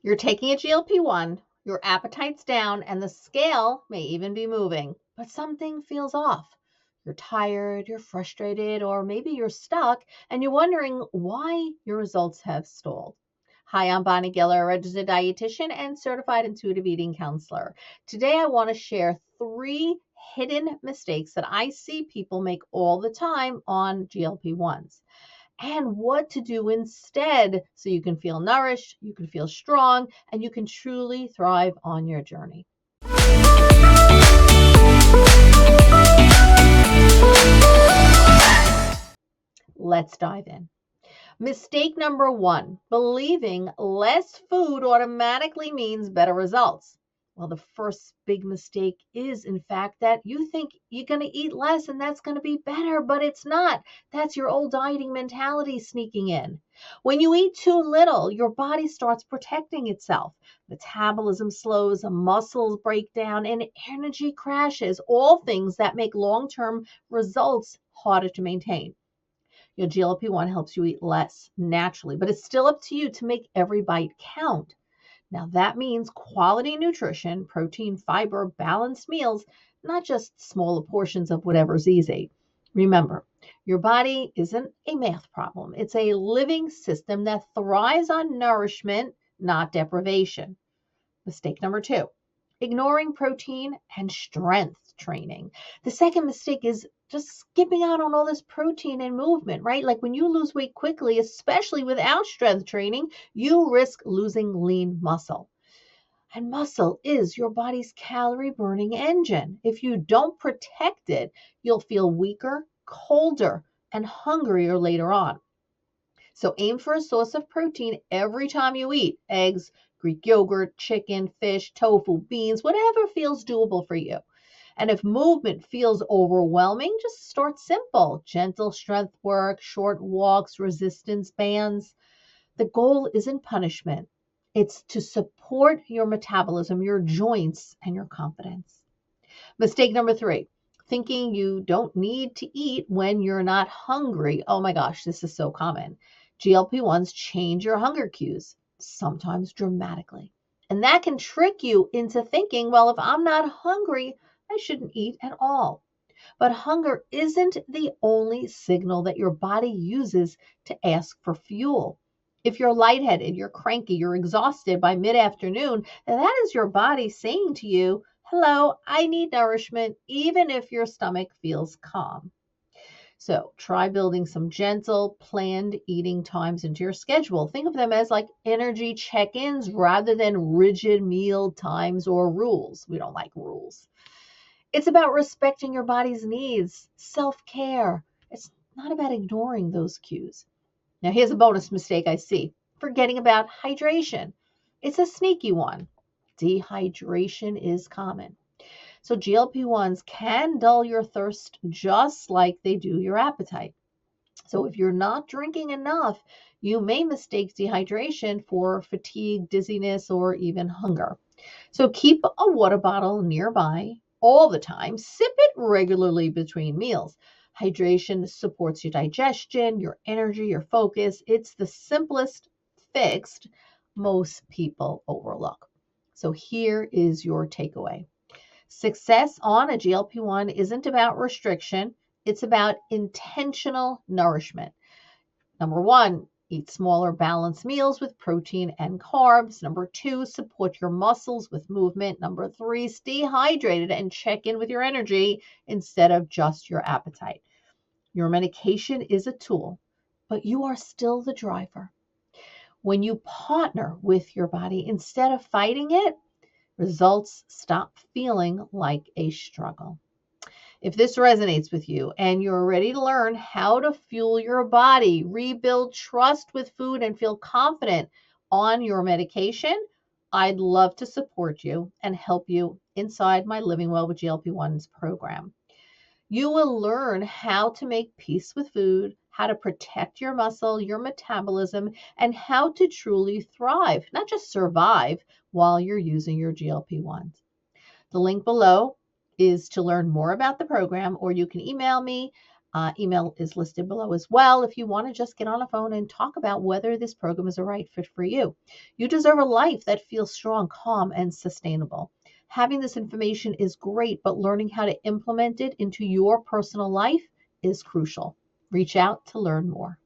You're taking a GLP-1, your appetite's down, and the scale may even be moving, but something feels off. You're tired, you're frustrated, or maybe you're stuck and you're wondering why your results have stalled. Hi, I'm Bonnie Geller, a registered dietitian and certified intuitive eating counselor. Today, I want to share 3 hidden mistakes that I see people make all the time on GLP-1s and what to do instead so you can feel nourished, you can feel strong, and you can truly thrive on your journey. Let's dive in. Mistake number 1, believing less food automatically means better results. Well, the first big mistake is, in fact, that you think you're going to eat less and that's going to be better, but it's not. That's your old dieting mentality sneaking in. When you eat too little, your body starts protecting itself. Metabolism slows, muscles break down, and energy crashes, all things that make long-term results harder to maintain. Your GLP-1 helps you eat less naturally, but it's still up to you to make every bite count. Now, that means quality nutrition, protein, fiber, balanced meals, not just smaller portions of whatever's easy. Remember, your body isn't a math problem. It's a living system that thrives on nourishment, not deprivation. Mistake number 2, ignoring protein and strength training. The second mistake is just skipping out on all this protein and movement, right? Like when you lose weight quickly, especially without strength training, you risk losing lean muscle. And muscle is your body's calorie burning engine. If you don't protect it, you'll feel weaker, colder, and hungrier later on. So aim for a source of protein every time you eat: eggs, Greek yogurt, chicken, fish, tofu, beans, whatever feels doable for you. And if movement feels overwhelming, just start simple. Gentle strength work, short walks, resistance bands. The goal isn't punishment. It's to support your metabolism, your joints, and your confidence. Mistake number 3, thinking you don't need to eat when you're not hungry. Oh my gosh, this is so common. GLP-1s change your hunger cues, sometimes dramatically. And that can trick you into thinking, well, if I'm not hungry, I shouldn't eat at all. But hunger isn't the only signal that your body uses to ask for fuel. If you're lightheaded, you're cranky, you're exhausted by mid-afternoon, that is your body saying to you, hello, I need nourishment, even if your stomach feels calm. So try building some gentle, planned eating times into your schedule. Think of them as like energy check-ins rather than rigid meal times or rules. We don't like rules. It's about respecting your body's needs, self-care. It's not about ignoring those cues. Now, here's a bonus mistake I see: forgetting about hydration. It's a sneaky one. Dehydration is common. So GLP-1s can dull your thirst just like they do your appetite. So if you're not drinking enough, you may mistake dehydration for fatigue, dizziness, or even hunger. So keep a water bottle nearby all the time. Sip it regularly between meals. Hydration supports your digestion, your energy, your focus. It's the simplest fix most people overlook. So here is your takeaway. Success on a GLP-1 isn't about restriction. It's about intentional nourishment. Number 1, eat smaller balanced meals with protein and carbs. Number 2, support your muscles with movement. Number 3, stay hydrated and check in with your energy instead of just your appetite. Your medication is a tool, but you are still the driver. When you partner with your body instead of fighting it, results stop feeling like a struggle. If this resonates with you and you're ready to learn how to fuel your body, rebuild trust with food, and feel confident on your medication, I'd love to support you and help you inside my Living Well with GLP-1s program. You will learn how to make peace with food, how to protect your muscle, your metabolism, and how to truly thrive, not just survive while you're using your GLP-1s. The link below is to learn more about the program, or you can email me Email is listed below as well if you want to just get on a phone and talk about whether this program is a right fit for you. You deserve a life that feels strong, calm, and sustainable. Having this information is great, but learning how to implement it into your personal life is crucial. Reach out to learn more.